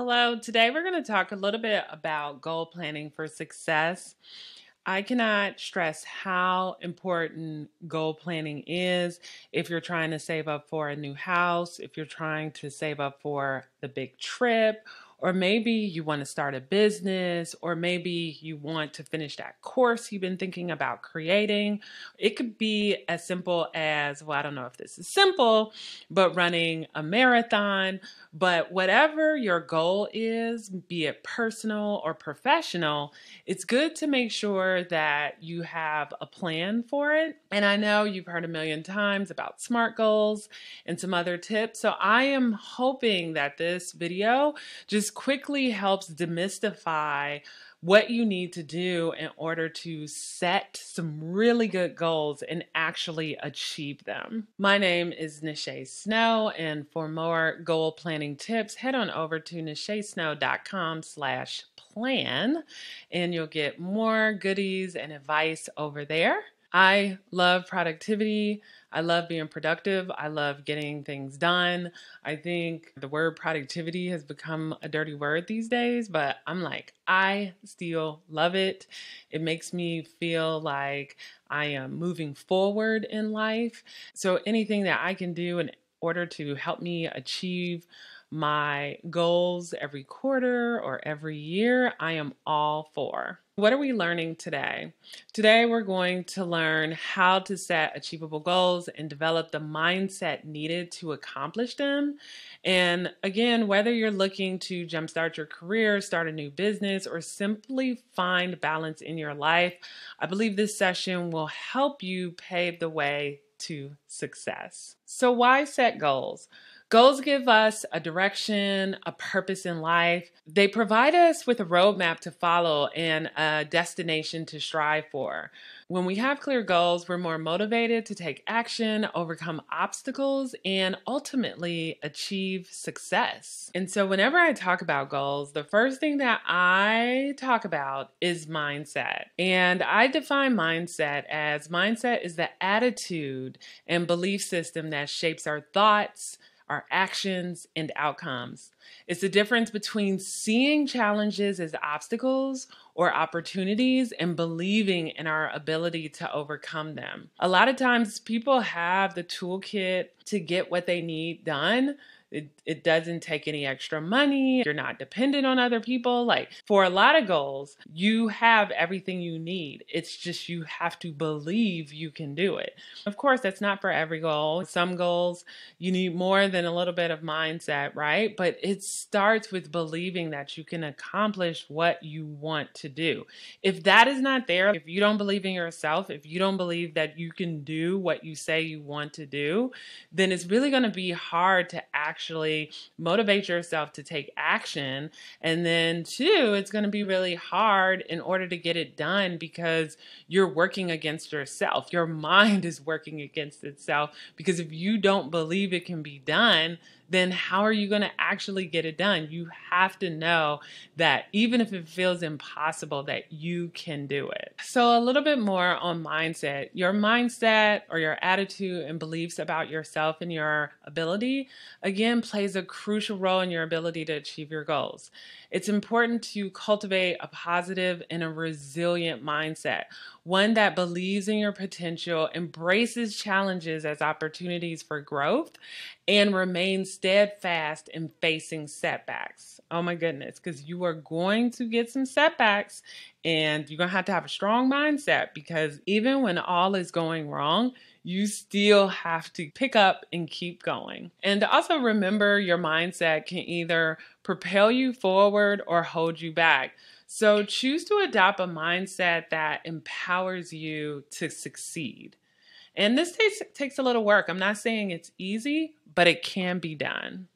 Hello, today we're going to talk a little bit about goal planning for success. I cannot stress how important goal planning is if you're trying to save up for a new house, if you're trying to save up for the big trip, or maybe you want to start a business, or maybe you want to finish that course you've been thinking about creating. It could be as simple as, well, I don't know if this is simple, but running a marathon. But whatever your goal is, be it personal or professional, it's good to make sure that you have a plan for it. And I know you've heard a million times about SMART goals and some other tips. So I am hoping that this video just quickly helps demystify what you need to do in order to set some really good goals and actually achieve them. My name is Nache Snow, and for more goal planning tips, head on over to nachesnow.com/plan, and you'll get more goodies and advice over there. I love productivity. I love being productive. I love getting things done. I think the word productivity has become a dirty word these days, but I'm like, I still love it. It makes me feel like I am moving forward in life. So anything that I can do in order to help me achieve my goals every quarter or every year, I am all for. What are we learning today? Today, we're going to learn how to set achievable goals and develop the mindset needed to accomplish them. And again, whether you're looking to jumpstart your career, start a new business, or simply find balance in your life, I believe this session will help you pave the way to success. So why set goals? Goals give us a direction, a purpose in life. They provide us with a roadmap to follow and a destination to strive for. When we have clear goals, we're more motivated to take action, overcome obstacles, and ultimately achieve success. And so whenever I talk about goals, the first thing that I talk about is mindset. And I define mindset as mindset is the attitude and belief system that shapes our thoughts, our actions, and outcomes. It's the difference between seeing challenges as obstacles or opportunities and believing in our ability to overcome them. A lot of times people have the toolkit to get what they need done. It doesn't take any extra money. You're not dependent on other people. Like for a lot of goals, you have everything you need. It's just you have to believe you can do it. Of course, that's not for every goal. Some goals, you need more than a little bit of mindset, right? But it starts with believing that you can accomplish what you want to do. If that is not there, if you don't believe in yourself, if you don't believe that you can do what you say you want to do, then it's really going to be hard to actually motivate yourself to take action. And then two, it's going to be really hard in order to get it done because you're working against yourself. Your mind is working against itself because if you don't believe it can be done, then how are you going to actually get it done? You have to know that even if it feels impossible, that you can do it. So a little bit more on mindset. Your mindset or your attitude and beliefs about yourself and your ability, again, plays a crucial role in your ability to achieve your goals. It's important to cultivate a positive and a resilient mindset, one that believes in your potential, embraces challenges as opportunities for growth, and remains steadfast in facing setbacks. Oh my goodness, because you are going to get some setbacks and you're going to have a strong mindset because even when all is going wrong, you still have to pick up and keep going. And also remember, your mindset can either propel you forward or hold you back. So choose to adopt a mindset that empowers you to succeed. And this takes a little work. I'm not saying it's easy, but it can be done.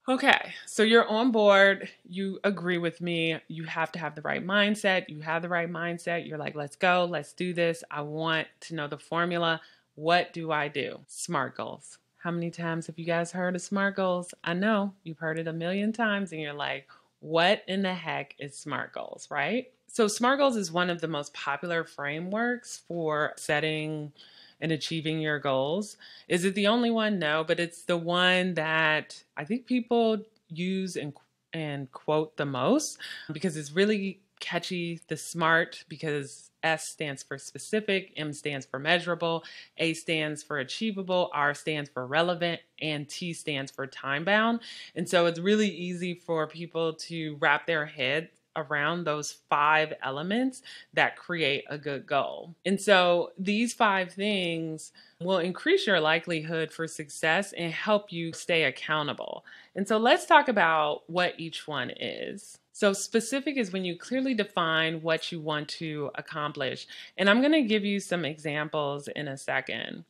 Okay, so you're on board. You agree with me. You have to have the right mindset. You have the right mindset. You're like, let's go. Let's do this. I want to know the formula. What do I do? SMART goals. How many times have you guys heard of SMART goals? I know you've heard it a million times and you're like, what in the heck is SMART goals, right? So SMART goals is one of the most popular frameworks for setting and achieving your goals. Is it the only one? No, but it's the one that I think people use and and quote the most because it's really catchy. The SMART, because S stands for specific, M stands for measurable, A stands for achievable, R stands for relevant, and T stands for time bound. And so it's really easy for people to wrap their head around those 5 elements that create a good goal. And so these 5 things will increase your likelihood for success and help you stay accountable. And so let's talk about what each one is. So specific is when you clearly define what you want to accomplish. And I'm going to give you some examples in a second.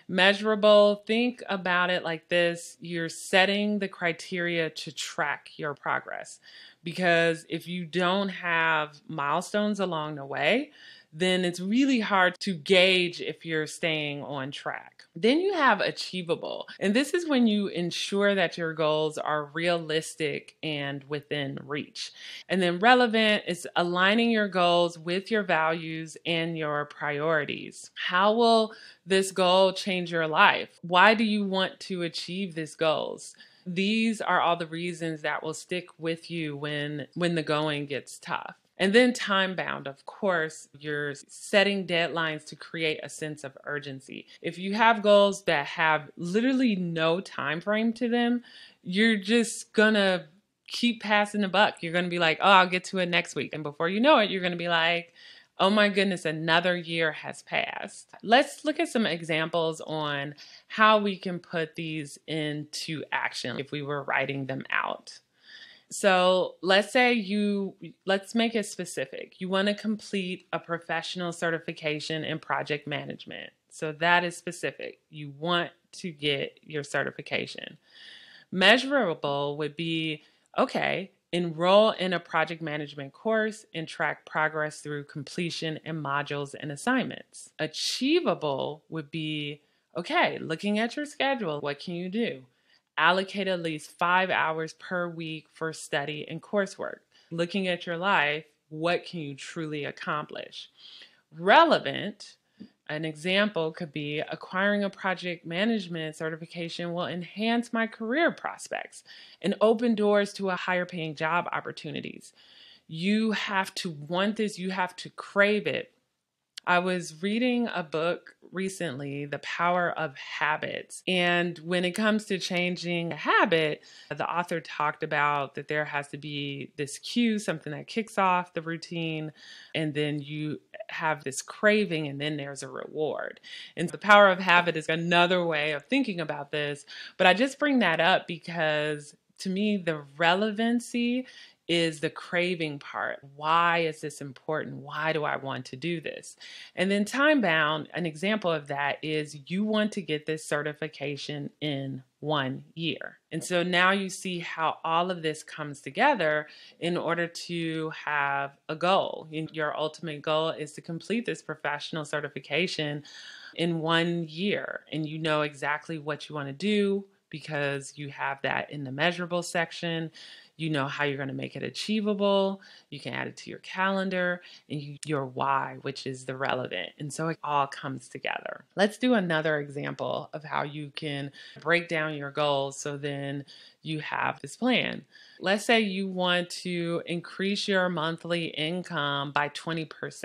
Measurable, think about it like this. You're setting the criteria to track your progress. Because if you don't have milestones along the way, then it's really hard to gauge if you're staying on track. Then you have achievable, and this is when you ensure that your goals are realistic and within reach. And then relevant is aligning your goals with your values and your priorities. How will this goal change your life? Why do you want to achieve these goals? These are all the reasons that will stick with you when the going gets tough. And then time bound, of course, you're setting deadlines to create a sense of urgency. If you have goals that have literally no time frame to them, you're just gonna keep passing the buck. You're gonna be like, oh, I'll get to it next week. And before you know it, you're gonna be like, oh my goodness, another year has passed. Let's look at some examples on how we can put these into action if we were writing them out. So let's make it specific. You want to complete a professional certification in project management. So that is specific. You want to get your certification. Measurable would be, okay, enroll in a project management course and track progress through completion and modules and assignments. Achievable would be, okay, looking at your schedule, what can you do? Allocate at least 5 hours per week for study and coursework. Looking at your life, what can you truly accomplish? Relevant, an example could be acquiring a project management certification will enhance my career prospects and open doors to a higher paying job opportunities. You have to want this, you have to crave it. I was reading a book recently, The Power of Habits. And when it comes to changing a habit, the author talked about that there has to be this cue, something that kicks off the routine, and then you have this craving, and then there's a reward. And the power of habit is another way of thinking about this. But I just bring that up because to me, the relevancy is the craving part. Why is this important? Why do I want to do this? And then time bound, an example of that is you want to get this certification in 1 year. And so now you see how all of this comes together in order to have a goal. Your ultimate goal is to complete this professional certification in 1 year, and you know exactly what you want to do because you have that in the measurable section. You know how you're going to make it achievable. You can add it to your calendar, and your why, which is the relevant. And so it all comes together. Let's do another example of how you can break down your goals so then you have this plan. Let's say you want to increase your monthly income by 20%.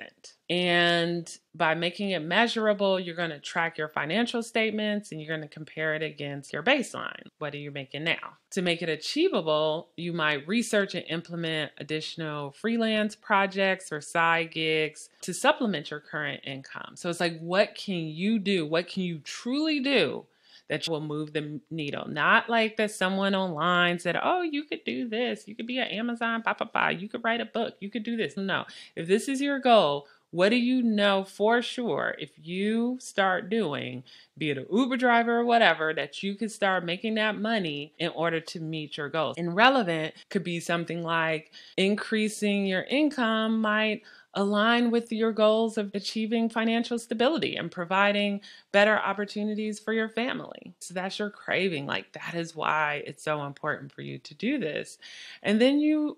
And by making it measurable, you're going to track your financial statements and you're going to compare it against your baseline. What are you making now? To make it achievable, you might research and implement additional freelance projects or side gigs to supplement your current income. So it's like, what can you do? What can you truly do that will move the needle? Not like that someone online said, oh, you could do this. You could be an Amazon, you could write a book. You could do this. No, if this is your goal, what do you know for sure if you start doing, be it an Uber driver or whatever, that you could start making that money in order to meet your goals? And relevant could be something like increasing your income might align with your goals of achieving financial stability and providing better opportunities for your family. So that's your craving. Like, that is why it's so important for you to do this. And then you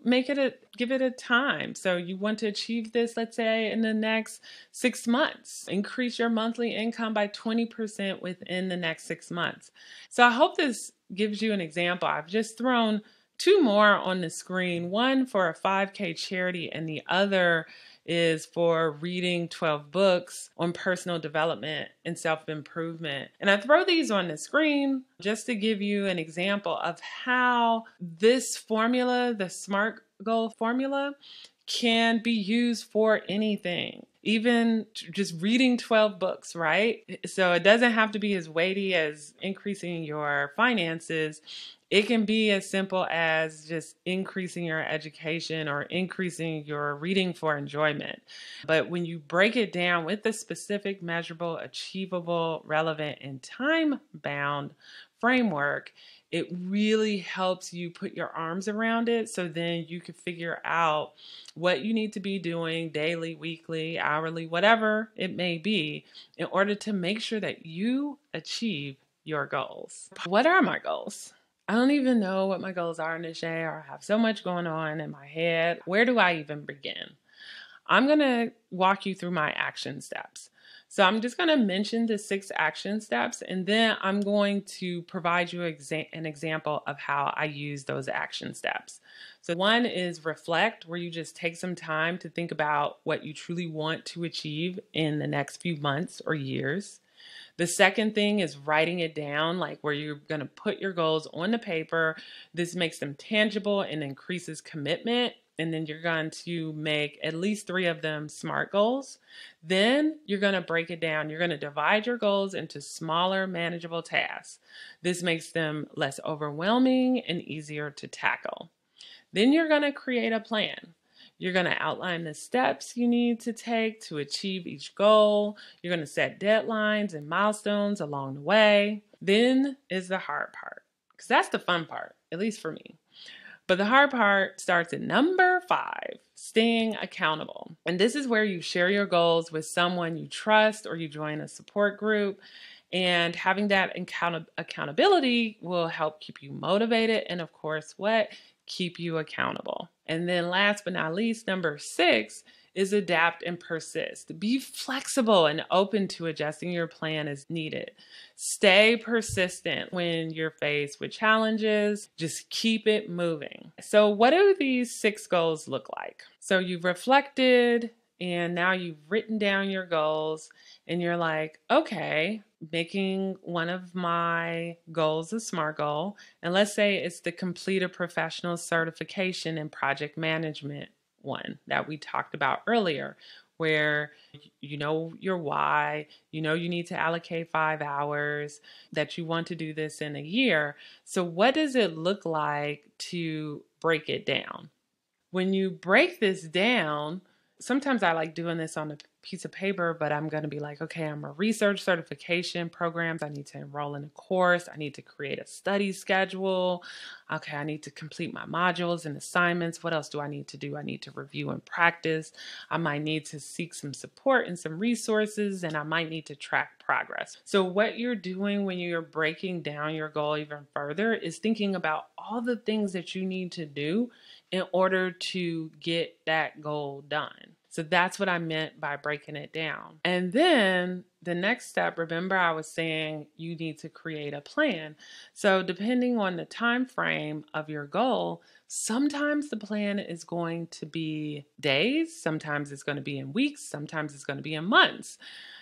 give it a time. So you want to achieve this, let's say, in the next 6 months. Increase your monthly income by 20% within the next 6 months. So I hope this gives you an example. I've just thrown two more on the screen, one for a 5K charity and the other is for reading 12 books on personal development and self-improvement. And I throw these on the screen just to give you an example of how this formula, the SMART goal formula, can be used for anything, even just reading 12 books, right? So it doesn't have to be as weighty as increasing your finances. It can be as simple as just increasing your education or increasing your reading for enjoyment. But when you break it down with the specific, measurable, achievable, relevant, and time-bound framework, it really helps you put your arms around it, so then you can figure out what you need to be doing daily, weekly, hourly, whatever it may be, in order to make sure that you achieve your goals. What are my goals? I don't even know what my goals are, Nache, or I have so much going on in my head. Where do I even begin? I'm going to walk you through my action steps. So I'm just going to mention the 6 action steps, and then I'm going to provide you an example of how I use those action steps. So one is reflect, where you just take some time to think about what you truly want to achieve in the next few months or years. The second thing is writing it down, like where you're going to put your goals on the paper. This makes them tangible and increases commitment. And then you're going to make at least 3 of them SMART goals. Then you're going to break it down. You're going to divide your goals into smaller, manageable tasks. This makes them less overwhelming and easier to tackle. Then you're going to create a plan. You're going to outline the steps you need to take to achieve each goal. You're going to set deadlines and milestones along the way. Then is the hard part, because that's the fun part, at least for me. But the hard part starts at number 5, staying accountable. And this is where you share your goals with someone you trust, or you join a support group. And having that accountability will help keep you motivated and, of course, keep you accountable. And then last but not least, number 6 is adapt and persist. Be flexible and open to adjusting your plan as needed. Stay persistent when you're faced with challenges. Just keep it moving. So what do these 6 goals look like? So you've reflected, and now you've written down your goals, and you're like, okay, making one of my goals a SMART goal. And let's say it's the complete a professional certification in project management one that we talked about earlier, where you know your why, you know you need to allocate 5 hours, that you want to do this in a year. So what does it look like to break it down? When you break this down, sometimes I like doing this on a piece of paper, but I'm going to be like, okay, I'm a research certification programs. I need to enroll in a course. I need to create a study schedule. Okay, I need to complete my modules and assignments. What else do I need to do? I need to review and practice. I might need to seek some support and some resources, and I might need to track progress. So what you're doing when you're breaking down your goal even further is thinking about all the things that you need to do in order to get that goal done. So that's what I meant by breaking it down. And then the next step, remember I was saying you need to create a plan. So depending on the time frame of your goal, sometimes the plan is going to be days, sometimes it's going to be in weeks, sometimes it's going to be in months.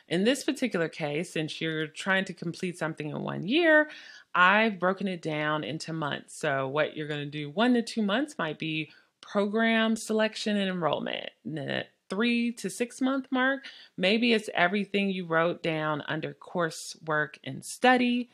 In this particular case, since you're trying to complete something in 1 year, I've broken it down into months. So what you're going to do 1 to 2 months might be program selection and enrollment. In the 3 to 6 month mark, maybe it's everything you wrote down under coursework and study.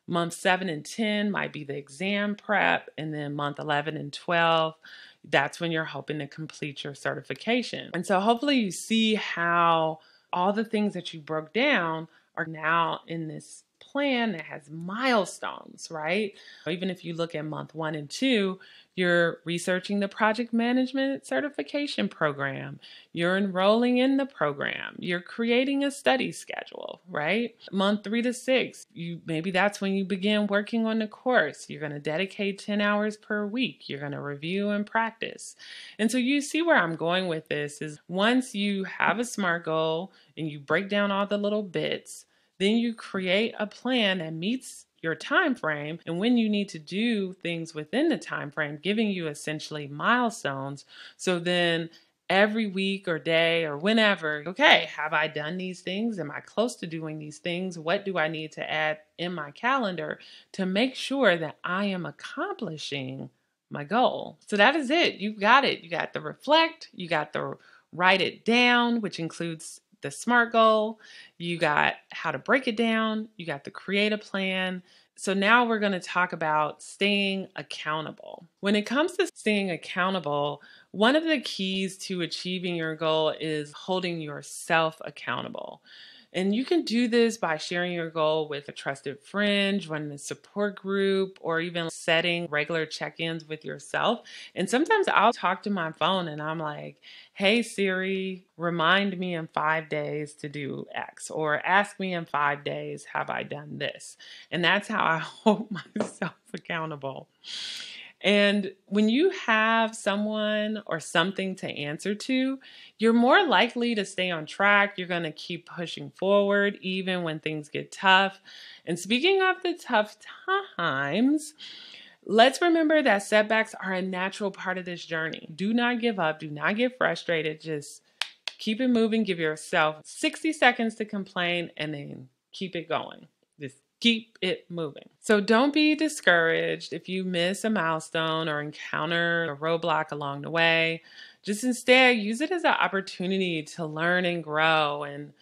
Month 7 and 10 might be the exam prep, and then month 11 and 12, that's when you're hoping to complete your certification. And so hopefully you see how all the things that you broke down are now in this plan that has milestones, right? Even if you look at month 1 and 2, you're researching the project management certification program. You're enrolling in the program. You're creating a study schedule, right? Month 3 to 6, maybe that's when you begin working on the course. You're going to dedicate 10 hours per week. You're going to review and practice. And so you see where I'm going with this is once you have a SMART goal and you break down all the little bits, then you create a plan that meets your time frame and when you need to do things within the time frame, giving you essentially milestones. So then every week or day or whenever, okay, have I done these things? Am I close to doing these things? What do I need to add in my calendar to make sure that I am accomplishing my goal? So that is it. You got it. You got the reflect, you got the write it down, which includes the SMART goal. You got how to break it down. You got the create a plan. So now we're going to talk about staying accountable. When it comes to staying accountable, one of the keys to achieving your goal is holding yourself accountable. And you can do this by sharing your goal with a trusted friend, joining a support group, or even setting regular check-ins with yourself. And sometimes I'll talk to my phone and I'm like, hey Siri, remind me in 5 days to do X, or ask me in 5 days, have I done this? And that's how I hold myself accountable. And when you have someone or something to answer to, you're more likely to stay on track. You're going to keep pushing forward even when things get tough. And speaking of the tough times, let's remember that setbacks are a natural part of this journey. Do not give up. Do not get frustrated. Just keep it moving. Give yourself 60 seconds to complain and then keep it going. Just keep it moving. So don't be discouraged if you miss a milestone or encounter a roadblock along the way. Just instead use it as an opportunity to learn and grow. And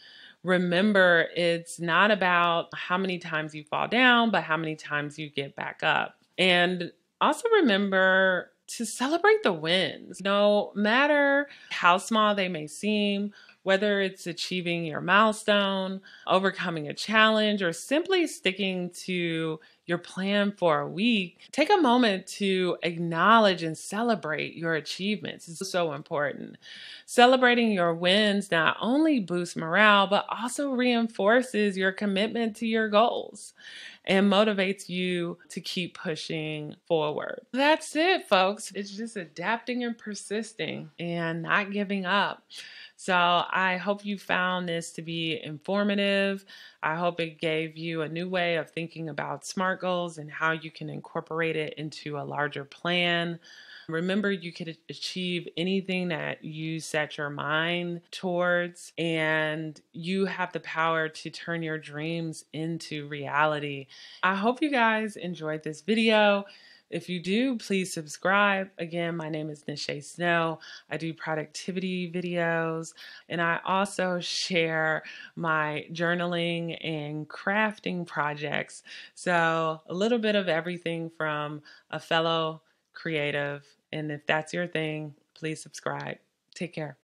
remember, it's not about how many times you fall down, but how many times you get back up. And also remember to celebrate the wins, no matter how small they may seem, whether it's achieving your milestone, overcoming a challenge, or simply sticking to your plan for a week. Take a moment to acknowledge and celebrate your achievements. It's so important. Celebrating your wins not only boosts morale, but also reinforces your commitment to your goals and motivates you to keep pushing forward. That's it, folks. It's just adapting and persisting and not giving up. So I hope you found this to be informative. I hope it gave you a new way of thinking about SMART goals and how you can incorporate it into a larger plan. Remember, you could achieve anything that you set your mind towards, and you have the power to turn your dreams into reality. I hope you guys enjoyed this video. If you do, please subscribe. Again, my name is Nache Snow. I do productivity videos, and I also share my journaling and crafting projects. So a little bit of everything from a fellow creative. And if that's your thing, please subscribe. Take care.